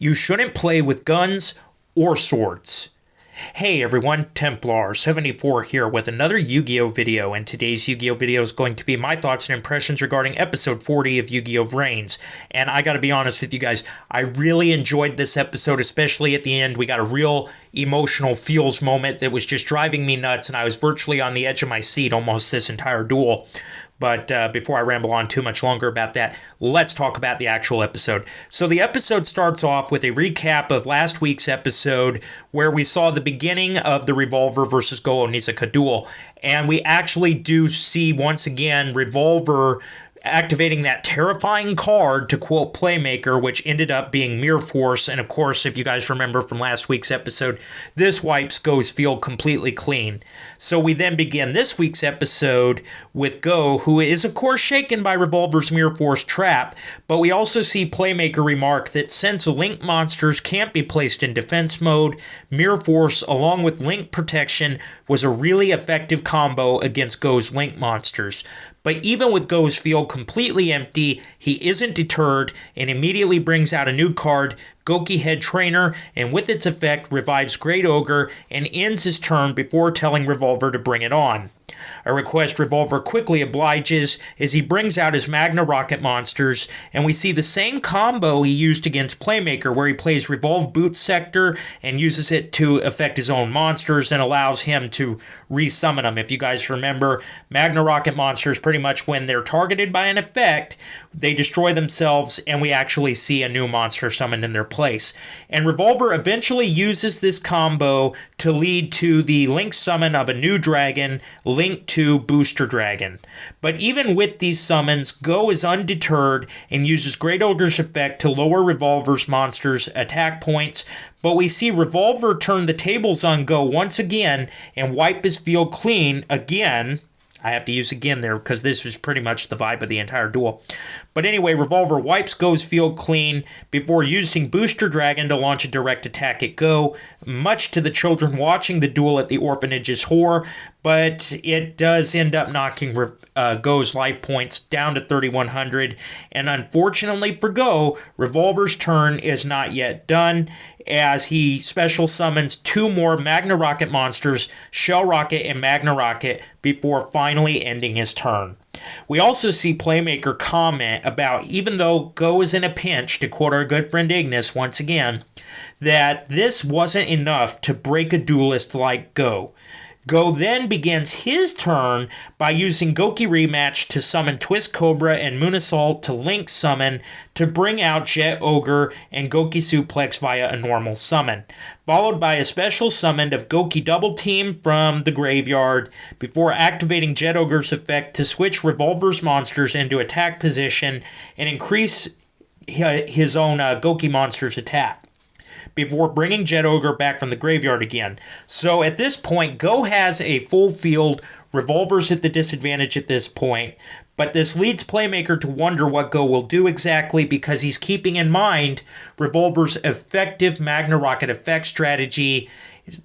You shouldn't play with guns or swords. Hey everyone, Templar74 here with another Yu-Gi-Oh video, and today's Yu-Gi-Oh video is going to be my thoughts and impressions regarding episode 40 of Yu-Gi-Oh VRAINS. And I gotta be honest with you guys, I really enjoyed this episode, especially at the end. We got a real emotional feels moment that was just driving me nuts, and I was virtually on the edge of my seat almost this entire duel. But before I ramble on too much longer about that, let's talk about the actual episode. So the episode starts off with a recap of last week's episode where we saw the beginning of the Revolver versus Go Onizuka duel. And we actually do see once again Revolver activating that terrifying card, to quote Playmaker, which ended up being Mirror Force. And of course, if you guys remember from last week's episode, this wipes Go's field completely clean. So we then begin this week's episode with Go, who is of course shaken by Revolver's Mirror Force trap, but we also see Playmaker remark that since Link monsters can't be placed in defense mode, Mirror Force along with Link protection was a really effective combo against Go's Link monsters. But even with Go's field completely empty, he isn't deterred and immediately brings out a new card, Goki Head Trainer, and with its effect revives Great Ogre and ends his turn before telling Revolver to bring it on. A request Revolver quickly obliges as he brings out his Magna Rocket monsters, and we see the same combo he used against Playmaker where he plays Revolve Boot Sector and uses it to affect his own monsters and allows him to resummon them. If you guys remember, Magna Rocket monsters, pretty much when they're targeted by an effect, they destroy themselves and we actually see a new monster summoned in their place. And Revolver eventually uses this combo to lead to the Link summon of a new dragon, Link to Booster Dragon. But even with these summons, Go is undeterred and uses Great Ogre's effect to lower Revolver's monsters' attack points, but we see Revolver turn the tables on Go once again and wipe his field clean again. I have to use again there because this was pretty much the vibe of the entire duel. But anyway, Revolver wipes Go's field clean before using Booster Dragon to launch a direct attack at Go, much to the children watching the duel at the orphanage's horror, but it does end up knocking Go's life points down to 3,100, and unfortunately for Go, Revolver's turn is not yet done, as he special summons two more Magna Rocket monsters, Shell Rocket and Magna Rocket, before finally ending his turn. We also see Playmaker comment about, even though Go is in a pinch, to quote our good friend Ignis once again, that this wasn't enough to break a duelist like Go. Go then begins his turn by using Goki Rematch to summon Twist Cobra and Moon Assault to Link summon to bring out Jet Ogre and Goki Suplex via a normal summon, followed by a special summon of Goki Double Team from the graveyard before activating Jet Ogre's effect to switch Revolver's monsters into attack position and increase his own Goki monster's attack, before bringing Jet Ogre back from the graveyard again. So at this point, Go has a full field. Revolver's at the disadvantage at this point, but this leads Playmaker to wonder what Go will do exactly, because he's keeping in mind Revolver's effective Magna Rocket effect strategy.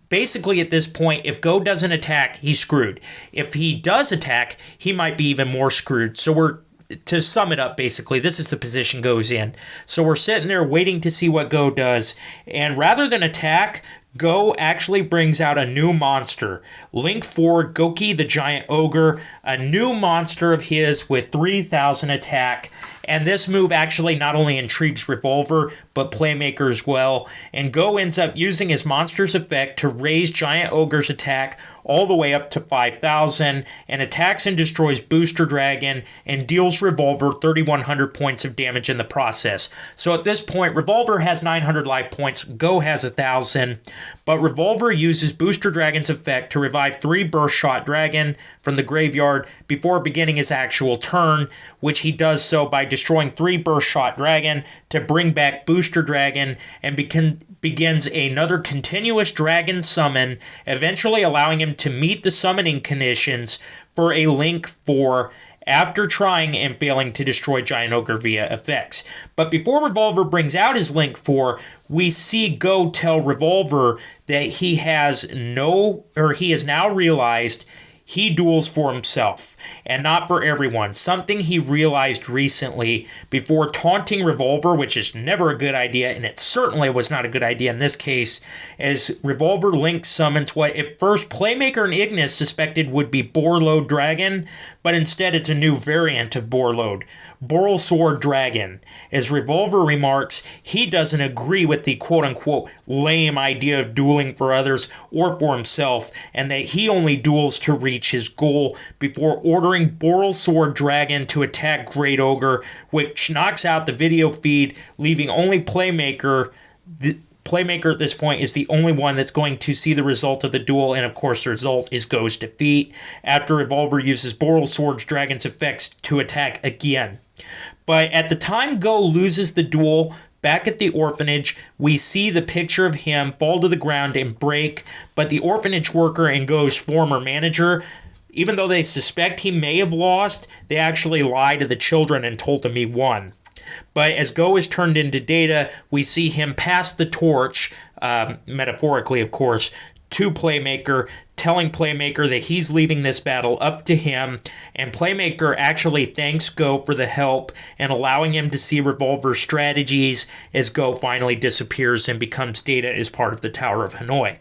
Basically, at this point, if Go doesn't attack, he's screwed. If he does attack, he might be even more screwed. So to sum it up, basically, this is the position Go's in. So we're sitting there waiting to see what Go does, and rather than attack, Go actually brings out a new monster. Link forward Goki the Giant Ogre, a new monster of his with 3,000 attack. And this move actually not only intrigues Revolver, but Playmaker as well. And Go ends up using his monster's effect to raise Giant Ogre's attack all the way up to 5,000, and attacks and destroys Booster Dragon and deals Revolver 3,100 points of damage in the process. So at this point, Revolver has 900 life points, Go has 1,000, but Revolver uses Booster Dragon's effect to revive 3 Burst Shot Dragon from the graveyard before beginning his actual turn, which he does so by destroying 3 Burst Shot Dragon to bring back Booster Dragon, and begins another continuous dragon summon, eventually allowing him to meet the summoning conditions for a Link 4 after trying and failing to destroy Giant Ogre via effects. But before Revolver brings out his Link 4, we see Go tell Revolver that he has now realized he duels for himself and not for everyone. Something he realized recently before taunting Revolver, which is never a good idea, and it certainly was not a good idea in this case, as Revolver Link summons what at first Playmaker and Ignis suspected would be Borlode Dragon, but instead it's a new variant of Borlode, Borlsword Dragon. As Revolver remarks, he doesn't agree with the quote-unquote lame idea of dueling for others or for himself, and that he only duels to reach his goal before ordering Borlsword Dragon to attack Great Ogre, which knocks out the video feed, leaving only Playmaker. Playmaker at this point is the only one that's going to see the result of the duel, and of course the result is Go's defeat after Revolver uses Borlsword Dragon's effects to attack again. But at the time Go loses the duel, back at the orphanage, we see the picture of him fall to the ground and break, but the orphanage worker and Go's former manager, even though they suspect he may have lost, they actually lie to the children and told them he won. But as Go is turned into Data, we see him pass the torch, metaphorically of course, to Playmaker, telling Playmaker that he's leaving this battle up to him, and Playmaker actually thanks Go for the help and allowing him to see Revolver's strategies as Go finally disappears and becomes Data as part of the Tower of Hanoi.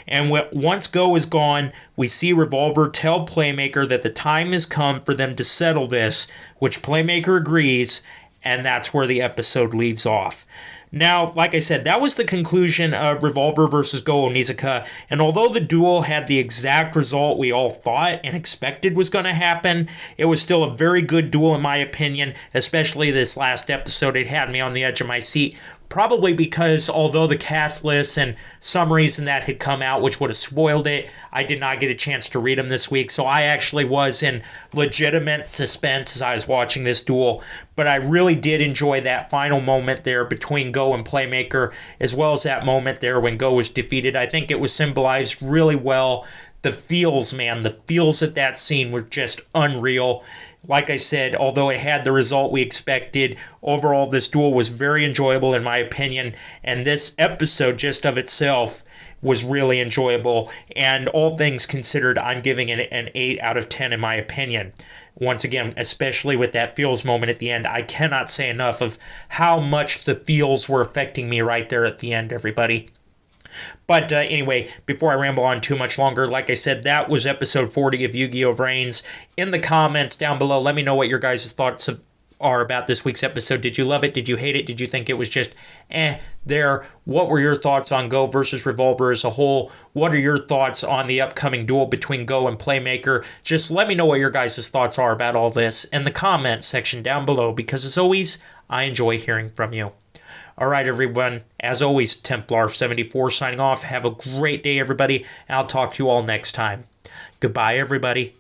And once Go is gone, we see Revolver tell Playmaker that the time has come for them to settle this, which Playmaker agrees, and that's where the episode leaves off. Now, like I said, that was the conclusion of Revolver vs. Go Onizuka, and although the duel had the exact result we all thought and expected was going to happen, it was still a very good duel in my opinion, especially this last episode. It had me on the edge of my seat, probably because although the cast lists and summaries and that had come out, which would have spoiled it, I did not get a chance to read them this week, so I actually was in legitimate suspense as I was watching this duel. But I really did enjoy that final moment there between Go and Playmaker, as well as that moment there when Go was defeated. I think it was symbolized really well. The feels, man, the feels at that scene were just unreal. Like I said, although it had the result we expected, overall this duel was very enjoyable in my opinion, and this episode just of itself was really enjoyable, and all things considered, I'm giving it an 8 out of 10 in my opinion. Once again, especially with that feels moment at the end, I cannot say enough of how much the feels were affecting me right there at the end, everybody. But anyway, before I ramble on too much longer, like I said, that was episode 40 of Yu-Gi-Oh VRAINS. In the comments down below, let me know what your guys' thoughts are about this week's episode. Did you love it? Did you hate it? Did you think it was just there? What were your thoughts on Go versus Revolver as a whole? What are your thoughts on the upcoming duel between Go and Playmaker? Just let me know what your guys' thoughts are about all this in the comments section down below, because as always, I enjoy hearing from you. All right, everyone. As always, Templar74 signing off. Have a great day, everybody. And I'll talk to you all next time. Goodbye, everybody.